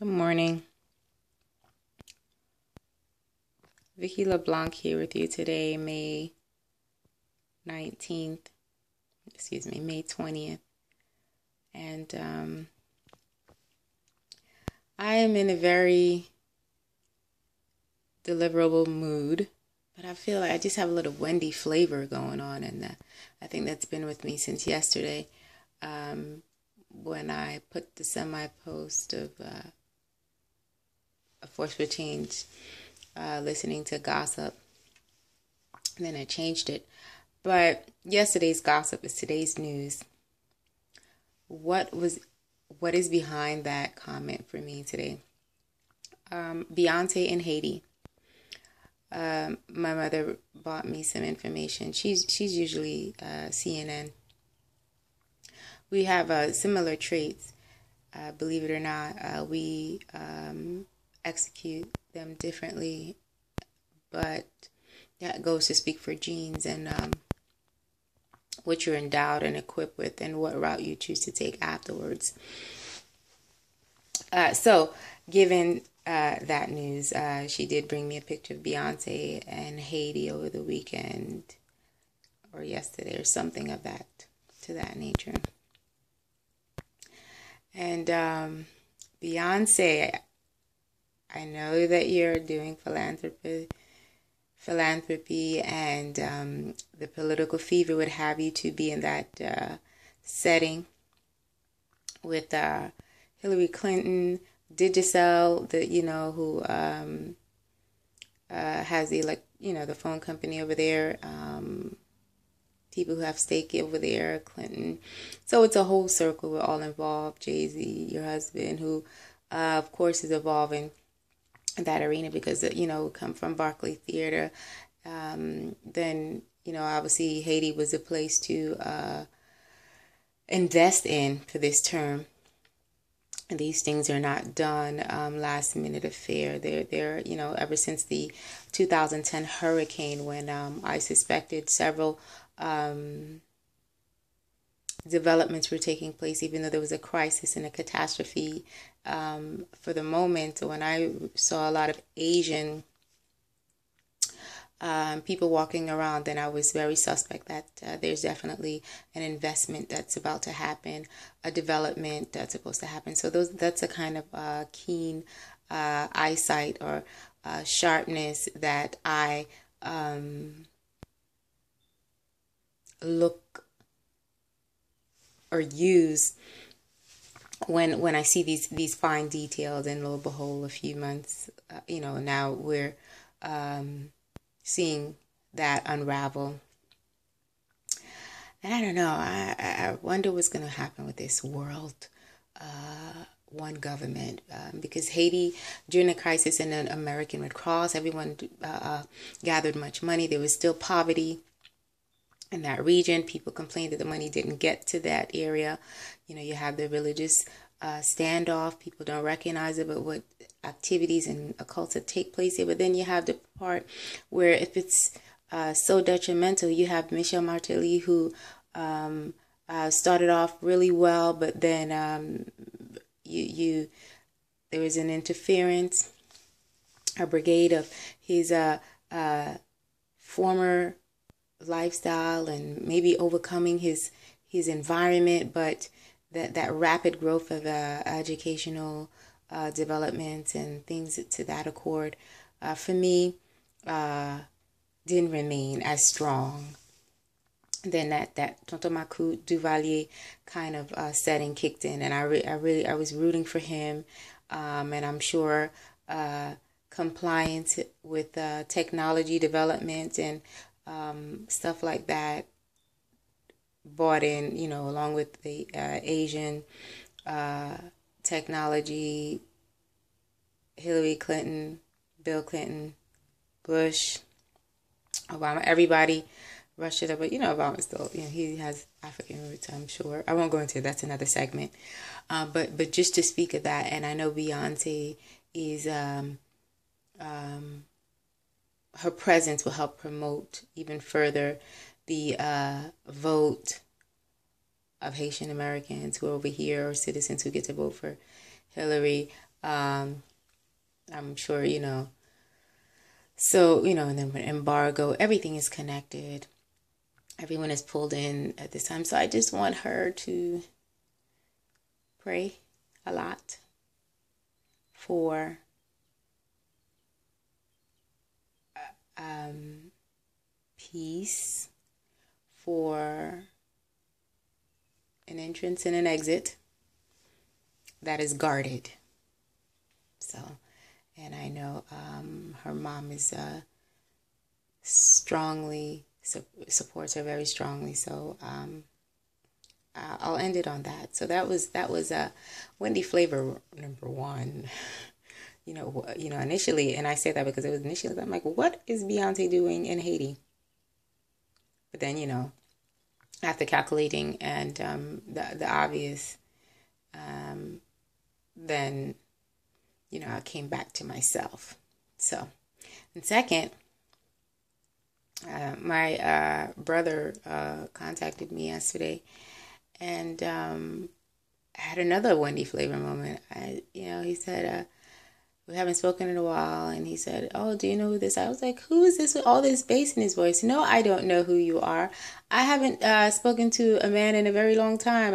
Good morning. Vicky LeBlanc here with you today, May 19th, May 20th. And I am in a very deliverable mood, but I feel like I just have a little Wendy flavor going on, and I think that's been with me since yesterday when I put the semi-post of A Force for Change, listening to gossip, and then I changed it. But yesterday's gossip is today's news. What is behind that comment for me today? Beyonce in Haiti. My mother bought me some information. She's usually CNN. We have similar traits. Believe it or not, we execute them differently, but that goes to speak for genes and what you're endowed and equipped with and what route you choose to take afterwards. So given that news, she did bring me a picture of Beyonce and Haiti over the weekend or yesterday or something of that, to that nature. And Beyonce, I know that you're doing philanthropy, and the political fever would have you to be in that setting with Hillary Clinton, Digicel, who has the phone company over there, people who have stake over there, Clinton. So it's a whole circle. We're all involved. Jay-Z, your husband, who of course is evolving that arena because come from Barclay Theater. Then obviously Haiti was a place to invest in for this term. These things are not done last minute affair. They're ever since the 2010 hurricane, when I suspected several developments were taking place, even though there was a crisis and a catastrophe. For the moment, when I saw a lot of Asian people walking around, then I was very suspect that there's definitely an investment that's about to happen, a development that's supposed to happen. So that's a kind of keen eyesight or sharpness that I look or use when I see these fine details. And lo and behold, a few months, now we're seeing that unravel. And I don't know, I wonder what's going to happen with this world one government, because Haiti, during the crisis, and the American Red Cross, everyone gathered much money. There was still poverty in that region. People complained that the money didn't get to that area. You have the religious standoff. People don't recognize it, but what activities and occults that take place here. But then you have the part where if it's so detrimental, you have Michel Martelly, who started off really well, but then there was an interference, a brigade of his former lifestyle and maybe overcoming his environment, but that rapid growth of educational development and things to that accord, for me, didn't remain as strong. Then that Tonton Macoute Duvalier kind of setting kicked in, and I was rooting for him, and I'm sure compliance with technology development and stuff like that bought in, along with the Asian technology, Hillary Clinton, Bill Clinton, Bush, Obama, everybody rushed it up. But Obama still, he has African roots, I'm sure. I won't go into it. That's another segment. But just to speak of that, and I know Beyonce is her presence will help promote even further the vote of Haitian Americans who are over here, or citizens who get to vote for Hillary. I'm sure, so, and then with embargo, everything is connected. Everyone is pulled in at this time. So I just want her to pray a lot for peace, for an entrance and an exit that is guarded. So, and I know her mom is strongly supports her very strongly. So I'll end it on that. So that was Wendy Flavor #1. Initially, and I say that because it was initially, I'm like, what is Beyonce doing in Haiti? But then, after calculating and the obvious, then, I came back to myself. So, and second, my brother contacted me yesterday and had another Wendy Flavor moment. He said, we haven't spoken in a while, and he said, oh, do you know who this is? I was like, who is this with all this bass in his voice? No, I don't know who you are. I haven't spoken to a man in a very long time.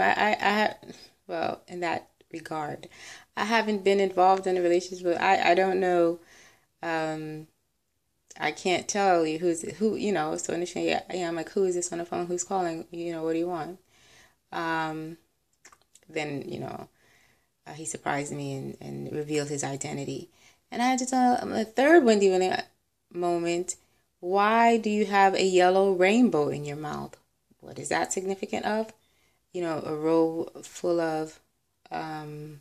Well, in that regard, I haven't been involved in a relationship, but I don't know. I can't tell you who, so initially, I'm like, who is this on the phone? Who's calling? What do you want? Then, he surprised me and revealed his identity. And I had to tell him the third Wendy moment, why do you have a yellow rainbow in your mouth? What is that significant of? A row full of, like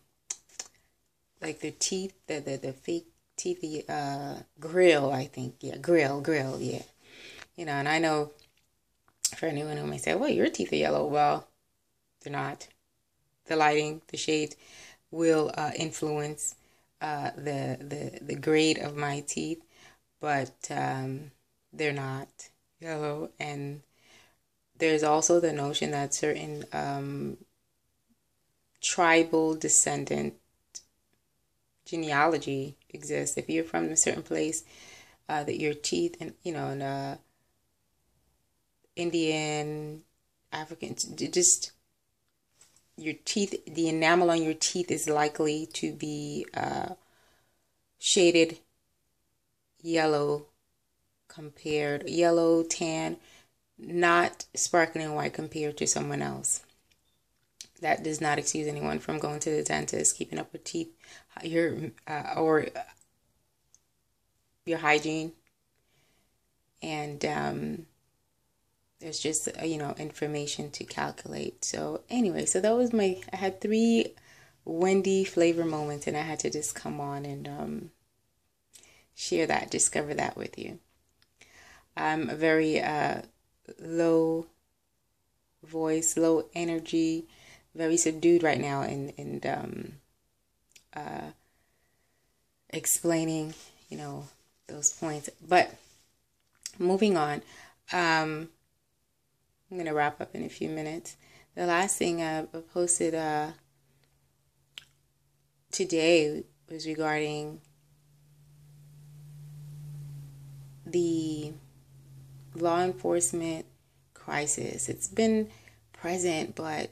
the teeth, the fake teeth, grill, I think. Yeah, grill, yeah. And I know for anyone who may say, well, your teeth are yellow. Well, they're not. The lighting, the shade will influence the grade of my teeth, but they're not yellow. And there's also the notion that certain tribal descendant genealogy exists. If you're from a certain place, that your teeth and Indian, African, just your teeth, the enamel on your teeth is likely to be shaded yellow, yellow, tan, not sparkling white compared to someone else. That does not excuse anyone from going to the dentist, keeping up with teeth, or your hygiene. And there's just, information to calculate. So anyway, so that was I had 3 Wendy Flavor moments, and I had to just come on and share that, discover that with you. I'm a very low voice, low energy, very subdued right now, and explaining, those points. But moving on, I'm going to wrap up in a few minutes. The last thing I posted today was regarding the law enforcement crisis. It's been present, but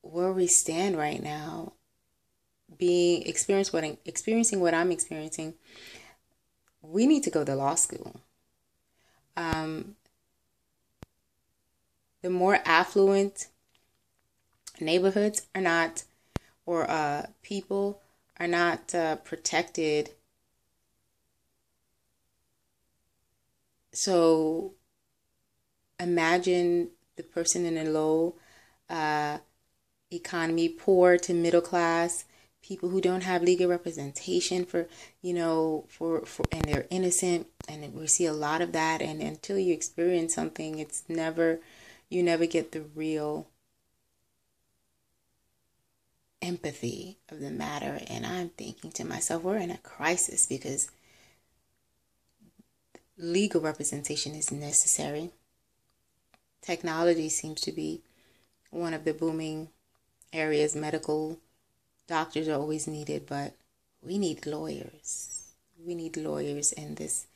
where we stand right now, experiencing what I'm experiencing, we need to go to law school. The more affluent neighborhoods are not, or people are not protected. So imagine the person in a low economy, poor to middle class, people who don't have legal representation for and they're innocent, and we see a lot of that. And until you experience something, you never get the real empathy of the matter. And I'm thinking to myself, we're in a crisis because legal representation is necessary. Technology seems to be one of the booming areas. Medical doctors are always needed, but we need lawyers. We need lawyers in this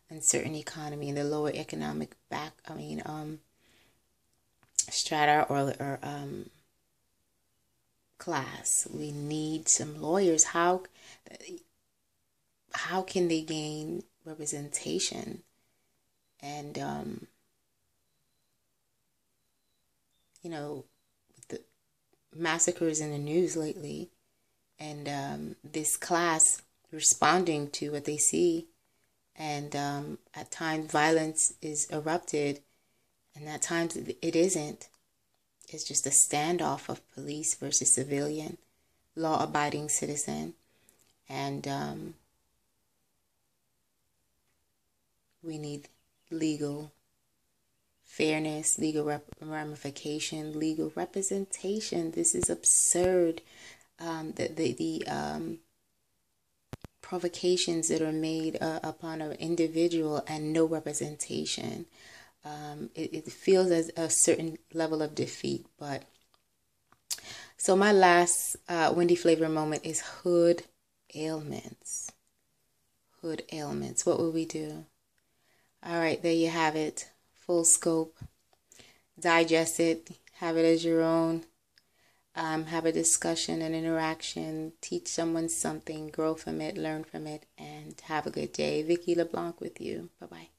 uncertain economy, in the lower economic strata or class. We need some lawyers. How can they gain representation? And the massacres in the news lately, and this class responding to what they see, and at times violence is erupted, and at times it isn't. It's just a standoff of police versus civilian, law-abiding citizen, and we need legal fairness, legal ramification, legal representation. This is absurd. The provocations that are made upon an individual and no representation. It feels as a certain level of defeat. But so my last Wendy Flavor moment is hood ailments. Hood ailments. What will we do? All right, there you have it. Full scope. Digest it. Have it as your own. Have a discussion and interaction. Teach someone something. Grow from it. Learn from it. And have a good day. Vicky LeBlanc with you. Bye-bye.